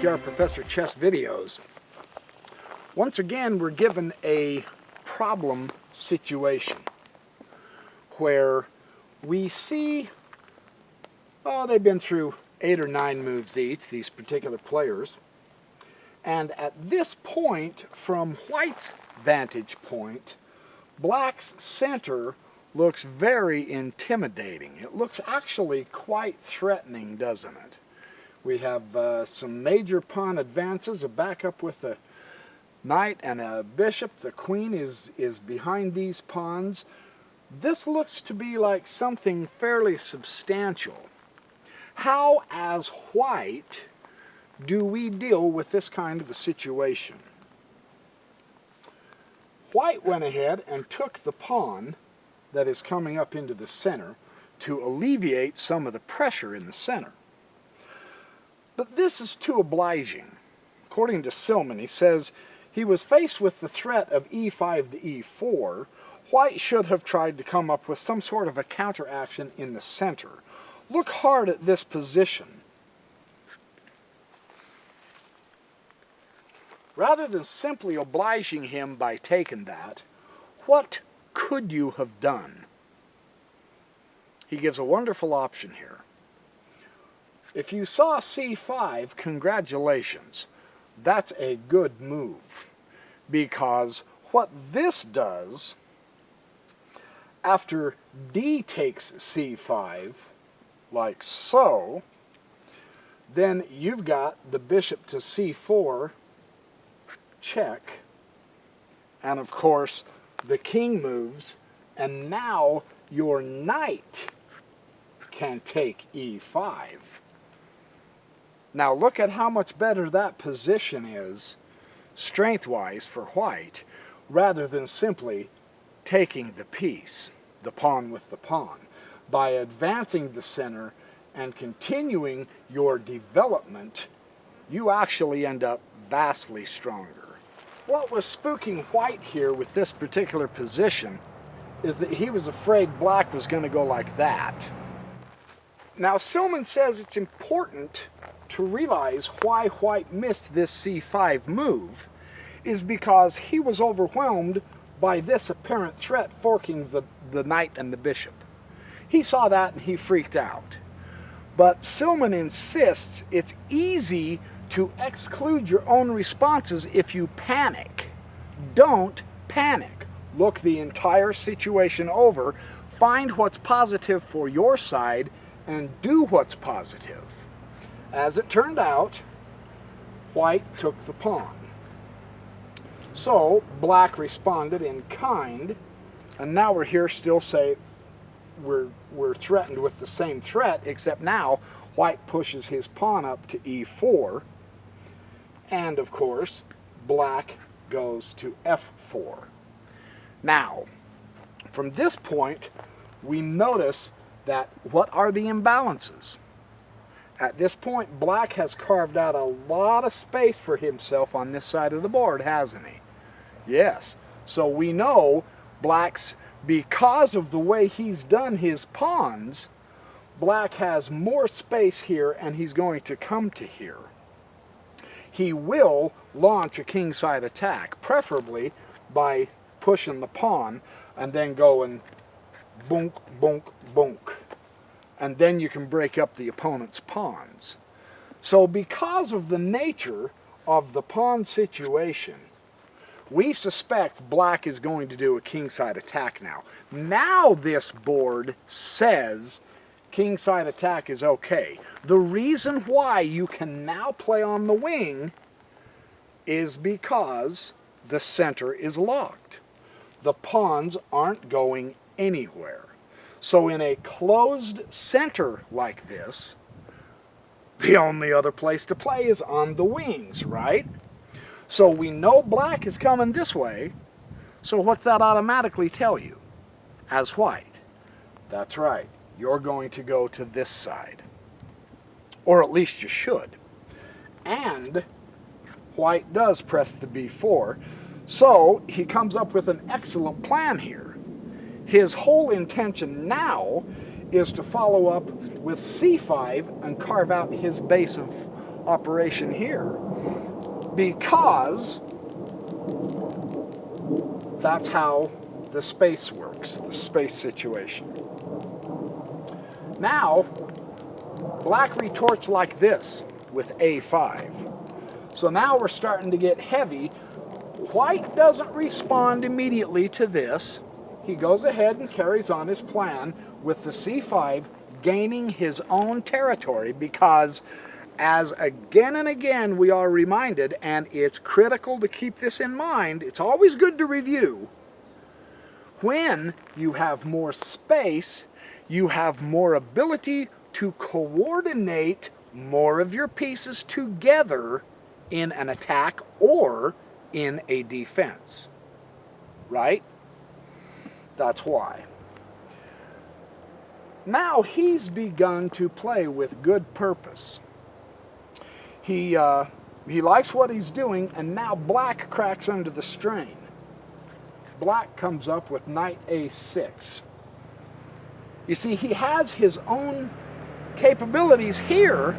Backyard Professor Chess videos. Once again, we're given a problem situation where we see, they've been through 8 or 9 moves each, these particular players. And at this point, from White's vantage point, Black's center looks very intimidating. It looks actually quite threatening, doesn't it? We have some major pawn advances, a backup with a knight and a bishop. The queen is behind these pawns. This looks to be like something fairly substantial. How, as White, do we deal with this kind of a situation? White went ahead and took the pawn that is coming up into the center to alleviate some of the pressure in the center. But this is too obliging. According to Silman, he says he was faced with the threat of e5 to e4. White should have tried to come up with some sort of a counteraction in the center. Look hard at this position. Rather than simply obliging him by taking that, what could you have done? He gives a wonderful option here. If you saw c5, congratulations. That's a good move. Because what this does, after d takes c5, like so, then you've got the bishop to c4, check, and of course the king moves, and now your knight can take e5. Now look at how much better that position is, strength-wise, for White, rather than simply taking the piece, the pawn with the pawn. By advancing the center and continuing your development, you actually end up vastly stronger. What was spooking White here with this particular position is that he was afraid Black was going to go like that. Now Silman says it's important to realize why White missed this c5 move is because he was overwhelmed by this apparent threat forking the knight and the bishop. He saw that and he freaked out. But Silman insists it's easy to exclude your own responses if you panic. Don't panic. Look the entire situation over, find what's positive for your side, and do what's positive. As it turned out, White took the pawn. So Black responded in kind, and now we're here still say we're threatened with the same threat, except now White pushes his pawn up to e4, and of course Black goes to f4. Now, from this point, we notice that what are the imbalances? At this point, Black has carved out a lot of space for himself on this side of the board, hasn't he? Yes. So we know Black's, because of the way he's done his pawns, Black has more space here and he's going to come to here. He will launch a kingside attack, preferably by pushing the pawn and then going boonk, boonk, boonk. And then you can break up the opponent's pawns. So because of the nature of the pawn situation, we suspect Black is going to do a kingside attack now. Now this board says kingside attack is okay. The reason why you can now play on the wing is because the center is locked. The pawns aren't going anywhere. So in a closed center like this, the only other place to play is on the wings, right? So we know Black is coming this way, so what's that automatically tell you as White? That's right, you're going to go to this side. Or at least you should. And White does press the b4, so he comes up with an excellent plan here. His whole intention now is to follow up with c5 and carve out his base operation here, because that's how the space works, the space situation. Now, black retorts like this with A5. So now we're starting to get heavy. White doesn't respond immediately to this. He goes ahead and carries on his plan with the C5 gaining his own territory, because as again and again we are reminded, and it's critical to keep this in mind, it's always good to review, when you have more space, you have more ability to coordinate more of your pieces together in an attack or in a defense, right? That's why. Now he's begun to play with good purpose. He likes what he's doing, and now black cracks under the strain. Black comes up with knight A6. You see, he has his own capabilities here.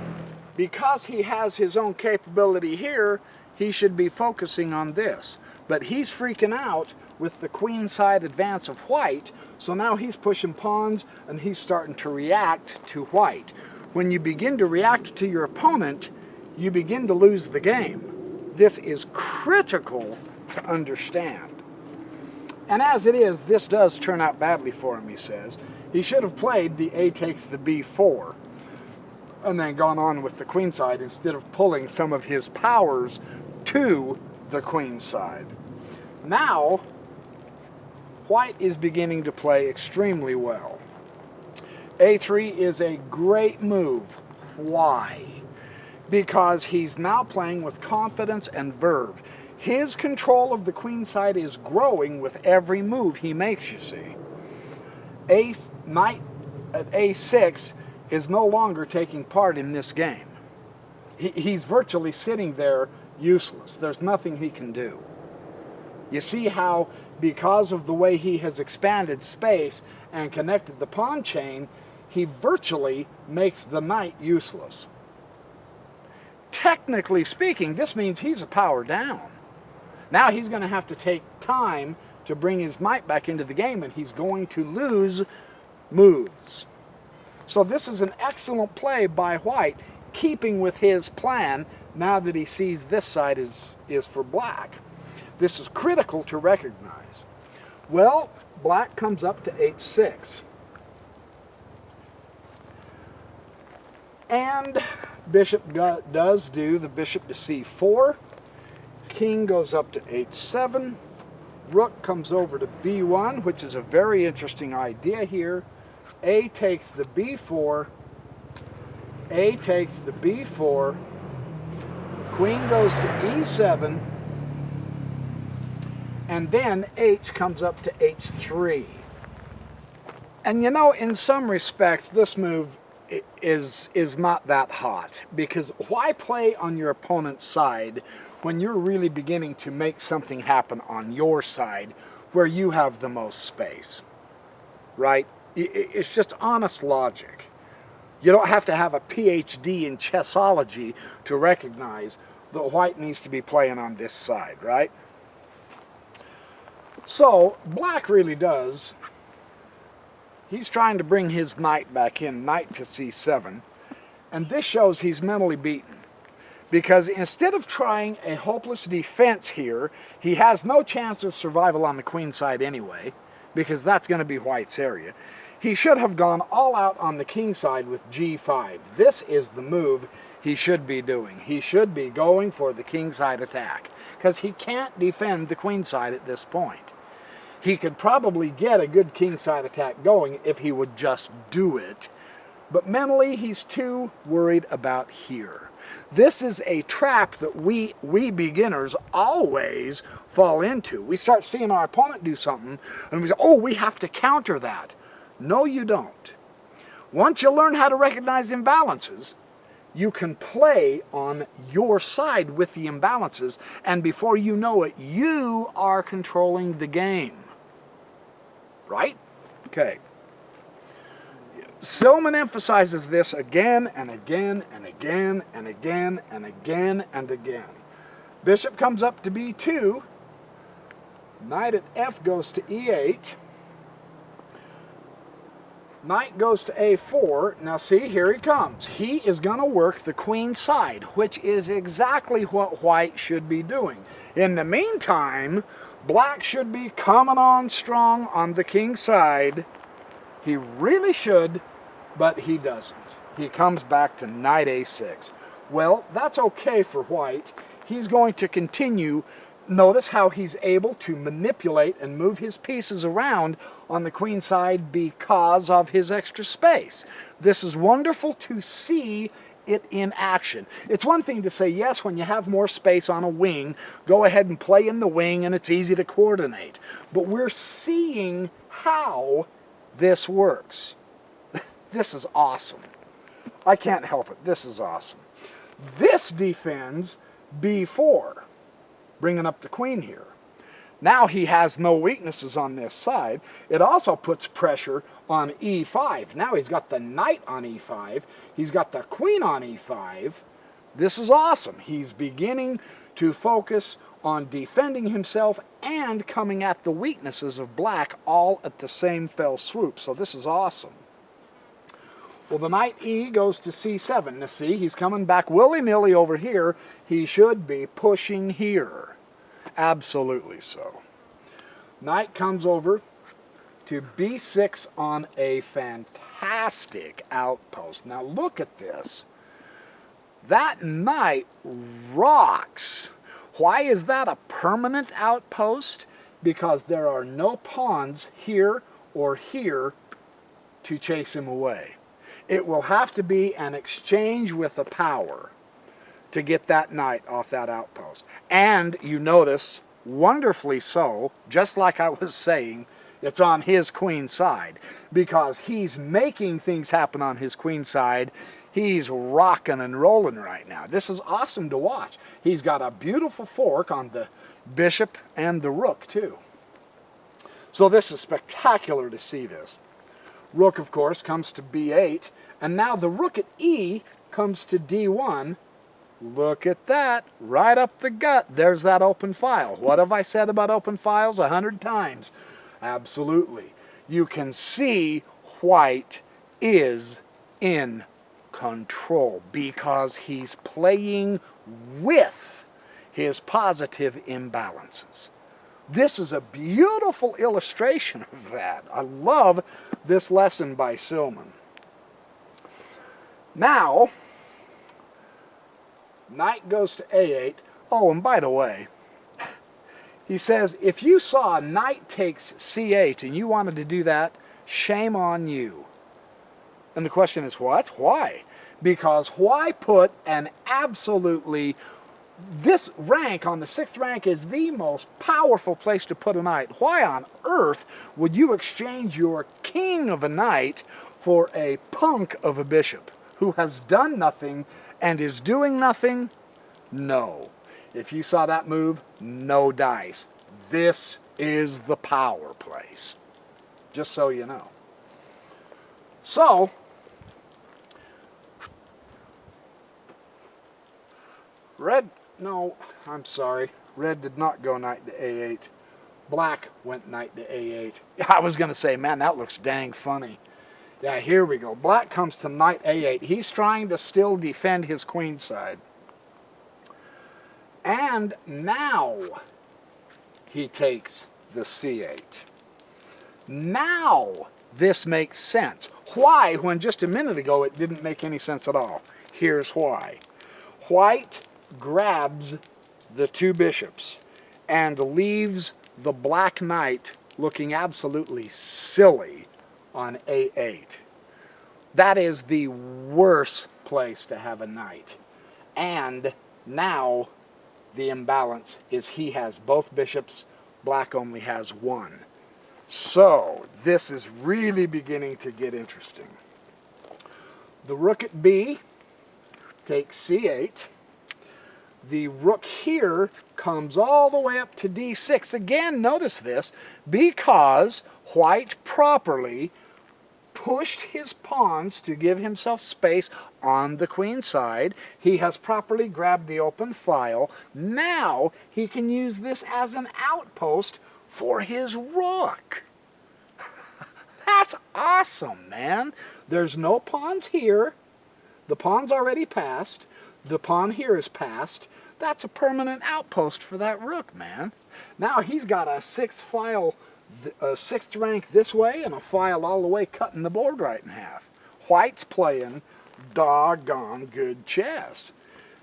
Because he has his own capability here, he should be focusing on this. But he's freaking out with the queenside advance of white, so now he's pushing pawns and he's starting to react to white. When you begin to react to your opponent, you begin to lose the game. This is critical to understand. And as it is, this does turn out badly for him, he says. He should have played the A takes the B4. And then gone on with the queen side instead of pulling some of his powers to the queen side. Now, white is beginning to play extremely well. A3 is a great move. Why? Because he's now playing with confidence and verve. His control of the queen side is growing with every move he makes, you see. Knight at A6 is no longer taking part in this game. He's virtually sitting there useless. There's nothing he can do. You see how, because of the way he has expanded space and connected the pawn chain, he virtually makes the knight useless. Technically speaking, this means he's a power down. Now he's going to have to take time to bring his knight back into the game, and he's going to lose moves. So this is an excellent play by white, keeping with his plan now that he sees this side is for black. This is critical to recognize. Well, black comes up to H6. And bishop does do the bishop to C4. King goes up to H7. Rook comes over to B1, which is a very interesting idea here. A takes the B4. A takes the B4. Queen goes to E7. And then H comes up to H3. And you know, in some respects, this move is not that hot, because why play on your opponent's side when you're really beginning to make something happen on your side where you have the most space, right? It's just honest logic. You don't have to have a PhD in chessology to recognize that white needs to be playing on this side, right? So black really does. He's trying to bring his knight back in, knight to C7. And this shows he's mentally beaten. Because instead of trying a hopeless defense here, he has no chance of survival on the queen side anyway, because that's going to be white's area. He should have gone all out on the king side with G5. This is the move he should be doing. He should be going for the king side attack, because he can't defend the queen side at this point. He could probably get a good kingside attack going if he would just do it. But mentally, he's too worried about here. This is a trap that we beginners always fall into. We start seeing our opponent do something, and we say, oh, we have to counter that. No, you don't. Once you learn how to recognize imbalances, you can play on your side with the imbalances, and before you know it, you are controlling the game. Right? Okay. Silman emphasizes this again and again and again and again and again and again. Bishop comes up to b2. Knight at f goes to e8. Knight goes to a4. Now see, here he comes. He is going to work the queen side, which is exactly what white should be doing. In the meantime, black should be coming on strong on the king side. He really should, but he doesn't. He comes back to knight a6. Well, that's okay for white. He's going to continue. Notice how he's able to manipulate and move his pieces around on the queen side because of his extra space. This is wonderful to see it in action. It's one thing to say, yes, when you have more space on a wing, go ahead and play in the wing and it's easy to coordinate. But we're seeing how this works. This is awesome. I can't help it. This is awesome. This defends b4. Bringing up the queen here. Now he has no weaknesses on this side. It also puts pressure on e5. Now he's got the knight on e5. He's got the queen on e5. This is awesome. He's beginning to focus on defending himself and coming at the weaknesses of black all at the same fell swoop. So this is awesome. Well, the knight e goes to c7. Now see, he's coming back willy-nilly over here. He should be pushing here. Absolutely so. Knight comes over to b6 on a fantastic outpost. Now look at this. That knight rocks. Why is that a permanent outpost? Because there are no pawns here or here to chase him away. It will have to be an exchange with a power to get that knight off that outpost. And you notice, wonderfully so, just like I was saying, it's on his queen side. Because he's making things happen on his queen side. He's rocking and rolling right now. This is awesome to watch. He's got a beautiful fork on the bishop and the rook too. So this is spectacular to see this. Rook, of course, comes to b8, and now the rook at e comes to d1. Look at that, right up the gut. There's that open file. What have I said about open files 100 times? Absolutely. You can see white is in control because he's playing with his positive imbalances. This is a beautiful illustration of that. I love this lesson by Silman. Now, knight goes to a8. Oh, and by the way, he says, if you saw knight takes c8 and you wanted to do that, shame on you. And the question is, what? Why? Because why put an absolutely... This rank on the 6th rank is the most powerful place to put a knight. Why on earth would you exchange your king of a knight for a punk of a bishop who has done nothing and is doing nothing? No. If you saw that move, no dice. This is the power place. Just so you know. So, red... No, I'm sorry. Red did not go knight to a8. Black went knight to a8. I was going to say, man, that looks dang funny. Yeah, here we go. Black comes to knight a8. He's trying to still defend his queen side. And now he takes the c8. Now this makes sense. Why, when just a minute ago it didn't make any sense at all? Here's why. White grabs the two bishops and leaves the black knight looking absolutely silly on a8. That is the worst place to have a knight. And now the imbalance is he has both bishops, black only has one. So this is really beginning to get interesting. The rook at b takes c8. The rook here comes all the way up to d6. Again, notice this, because white properly pushed his pawns to give himself space on the queen side. He has properly grabbed the open file. Now he can use this as an outpost for his rook. That's awesome, man. There's no pawns here. The pawn's already passed. The pawn here is passed. That's a permanent outpost for that rook, man. Now he's got a sixth rank this way and a file all the way cutting the board right in half. White's playing doggone good chess.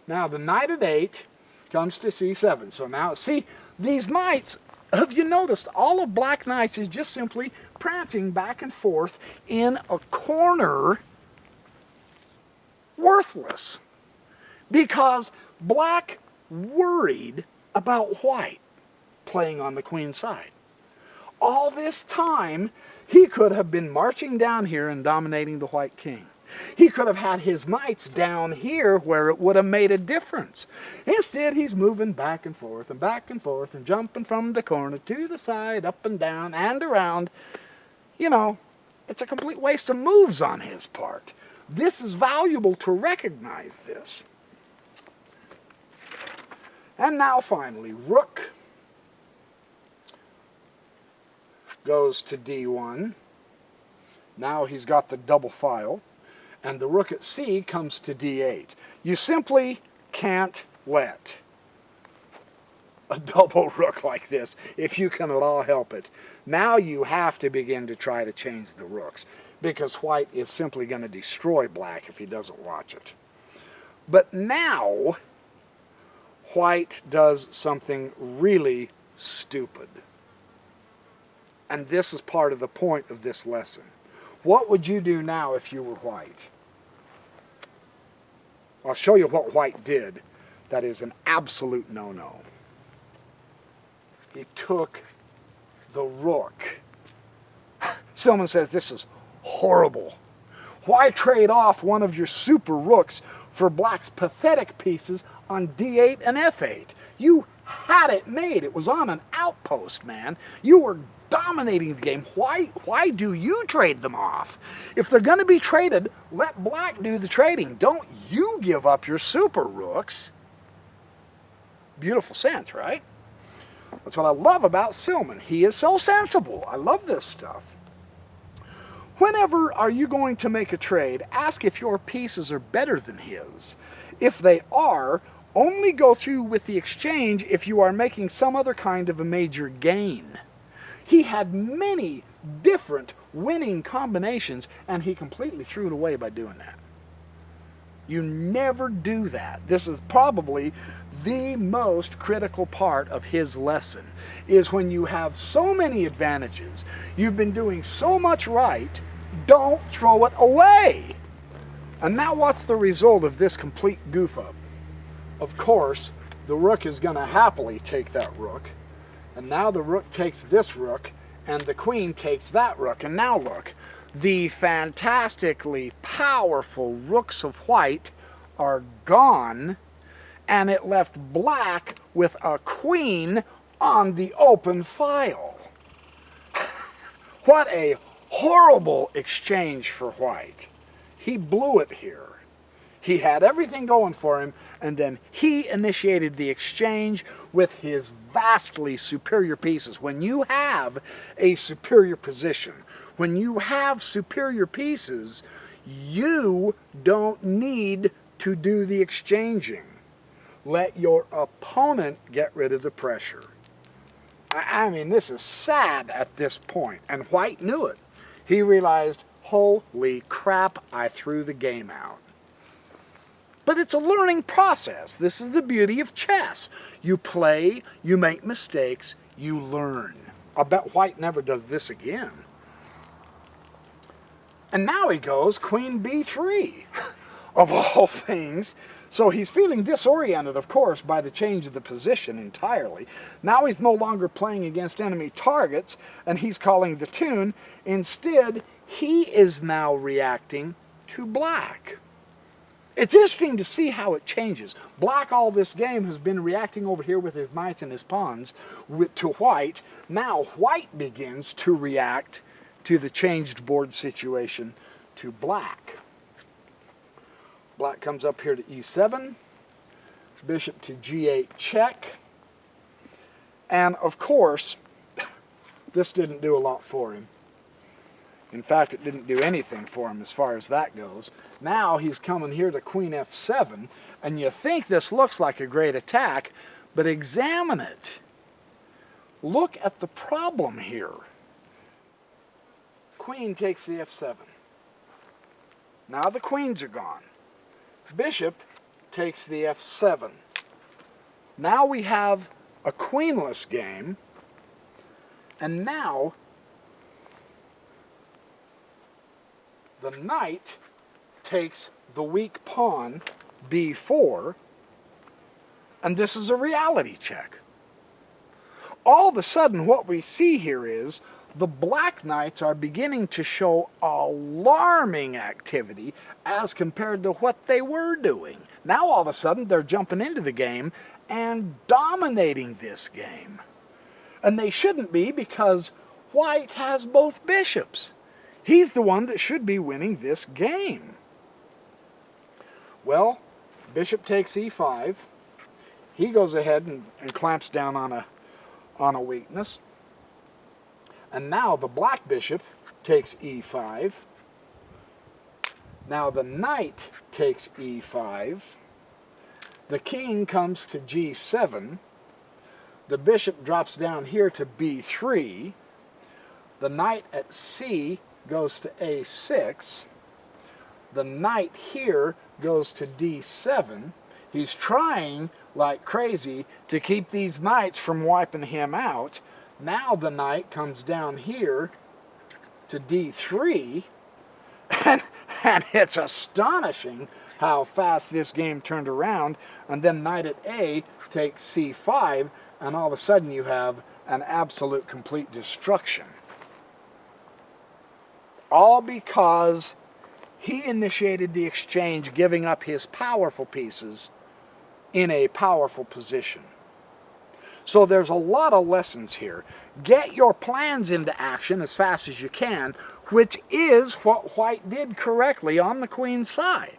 Now the knight at 8 comes to c7. So now, see, these knights, have you noticed, all of black knights is just simply prancing back and forth in a corner, worthless, because black worried about white playing on the queen side. All this time, he could have been marching down here and dominating the white king. He could have had his knights down here where it would have made a difference. Instead, he's moving back and forth and jumping from the corner to the side, up and down and around. You know, it's a complete waste of moves on his part. This is valuable to recognize this. And now finally, rook goes to d1. Now he's got the double file. And the rook at c comes to d8. You simply can't let a double rook like this if you can at all help it. Now you have to begin to try to change the rooks, because white is simply going to destroy black if he doesn't watch it. But now white does something really stupid. And this is part of the point of this lesson. What would you do now if you were white? I'll show you what white did. That is an absolute no-no. He took the rook. Stillman says this is horrible. Why trade off one of your super rooks for black's pathetic pieces on d8 and f8? You had it made. It was on an outpost, man. You were dominating the game. Why do you trade them off? If they're going to be traded, let black do the trading. Don't you give up your super rooks. Beautiful sense, right? That's what I love about Silman. He is so sensible. I love this stuff. Whenever are you going to make a trade, ask if your pieces are better than his. If they are, only go through with the exchange if you are making some other kind of a major gain. He had many different winning combinations, and he completely threw it away by doing that. You never do that. This is probably the most critical part of his lesson, is when you have so many advantages, you've been doing so much right, don't throw it away. And now what's the result of this complete goof up? Of course, the rook is going to happily take that rook. And now the rook takes this rook, and the queen takes that rook. And now look, the fantastically powerful rooks of white are gone, and it left black with a queen on the open file. What a horrible exchange for white. He blew it here. He had everything going for him, and then he initiated the exchange with his vastly superior pieces. When you have a superior position, when you have superior pieces, you don't need to do the exchanging. Let your opponent get rid of the pressure. I mean, this is sad at this point, and white knew it. He realized, holy crap, I threw the game out. But it's a learning process. This is the beauty of chess. You play, you make mistakes, you learn. I bet white never does this again. And now he goes queen b3, of all things. So he's feeling disoriented, of course, by the change of the position entirely. Now he's no longer playing against enemy targets, and he's calling the tune. Instead, he is now reacting to black. It's interesting to see how it changes. Black all this game has been reacting over here with his knights and his pawns to white. Now white begins to react to the changed board situation to black. Black comes up here to e7, bishop to g8 check, and of course, this didn't do a lot for him. In fact, it didn't do anything for him as far as that goes. Now he's coming here to queen f7, and you think this looks like a great attack, but examine it. Look at the problem here. Queen takes the f7. Now the queens are gone. Bishop takes the f7. Now we have a queenless game, and now the knight takes the weak pawn b4, and this is a reality check. All of a sudden what we see here is the black knights are beginning to show alarming activity as compared to what they were doing. Now all of a sudden they're jumping into the game and dominating this game. And they shouldn't be, because white has both bishops. He's the one that should be winning this game. Well, bishop takes e5. He goes ahead and clamps down on a weakness. And now the black bishop takes e5. Now the knight takes e5. The king comes to g7. The bishop drops down here to b3. The knight at c goes to a6. The knight here goes to d7. He's trying like crazy to keep these knights from wiping him out. Now the knight comes down here to d3, and it's astonishing how fast this game turned around. And then knight at a takes c5, and all of a sudden you have an absolute complete destruction. All because he initiated the exchange, giving up his powerful pieces in a powerful position. So there's a lot of lessons here. Get your plans into action as fast as you can, which is what white did correctly on the queen's side.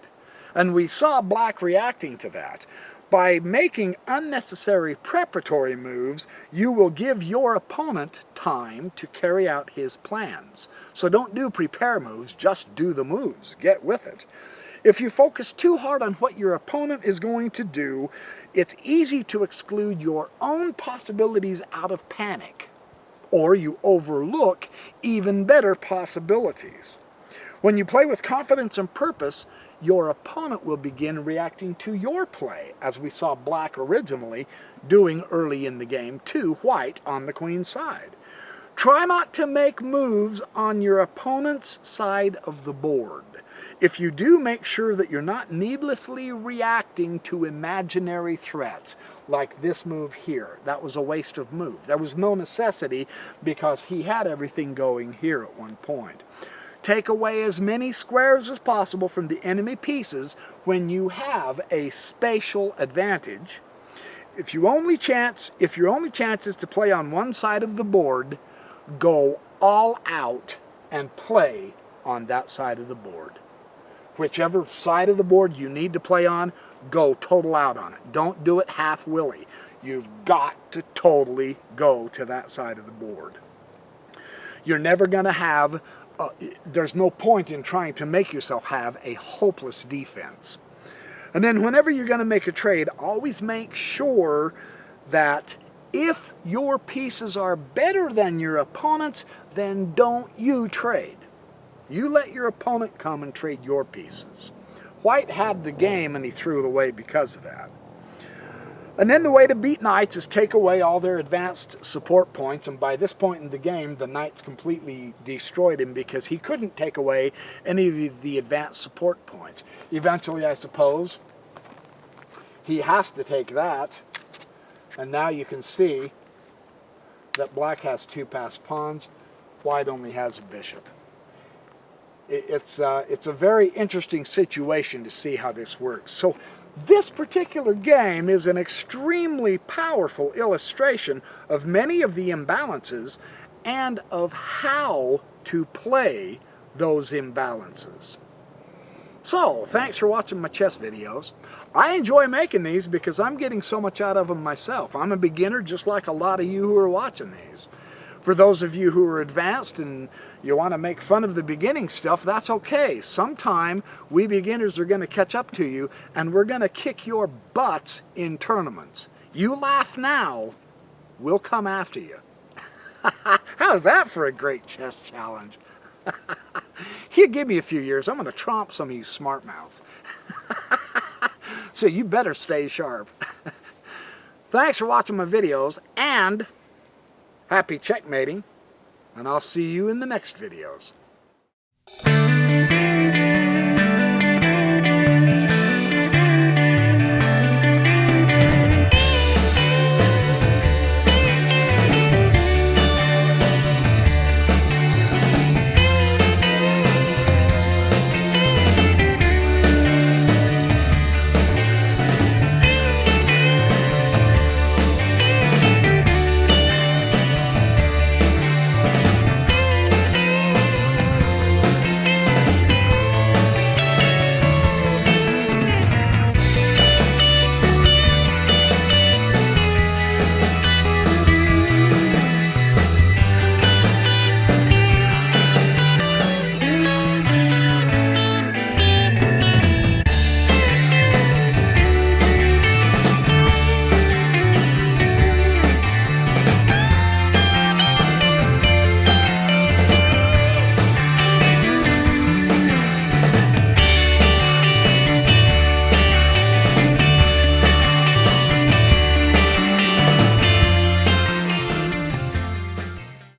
And we saw black reacting to that. By making unnecessary preparatory moves, you will give your opponent time to carry out his plans. So don't do prepare moves, just do the moves. Get with it. If you focus too hard on what your opponent is going to do, it's easy to exclude your own possibilities out of panic, or you overlook even better possibilities. When you play with confidence and purpose, your opponent will begin reacting to your play, as we saw black originally doing early in the game to white on the queen's side. Try not to make moves on your opponent's side of the board. If you do, make sure that you're not needlessly reacting to imaginary threats, like this move here. That was a waste of move. There was no necessity because he had everything going here at one point. Take away as many squares as possible from the enemy pieces when you have a spatial advantage. If your only chance is to play on one side of the board, go all out and play on that side of the board. Whichever side of the board you need to play on, go total out on it. Don't do it half-willy. You've got to totally go to that side of the board. You're never going to have, there's no point in trying to make yourself have a hopeless defense. And then whenever you're going to make a trade, always make sure that if your pieces are better than your opponent's, then don't you trade. You let your opponent come and trade your pieces. White had the game and he threw it away because of that. And then the way to beat knights is take away all their advanced support points, and by this point in the game, the knights completely destroyed him because he couldn't take away any of the advanced support points. Eventually, I suppose, he has to take that, and now you can see that black has two passed pawns, white only has a bishop. It's a very interesting situation to see how this works. So this particular game is an extremely powerful illustration of many of the imbalances and of how to play those imbalances. So, thanks for watching my chess videos. I enjoy making these because I'm getting so much out of them myself. I'm a beginner just like a lot of you who are watching these. For those of you who are advanced and you want to make fun of the beginning stuff, that's okay. Sometime we beginners are going to catch up to you and we're going to kick your butts in tournaments. You laugh now, we'll come after you. How's that for a great chess challenge? Here, give me a few years. I'm going to tromp some of you smart mouths. So you better stay sharp. Thanks for watching my videos, and happy checkmating, and I'll see you in the next videos.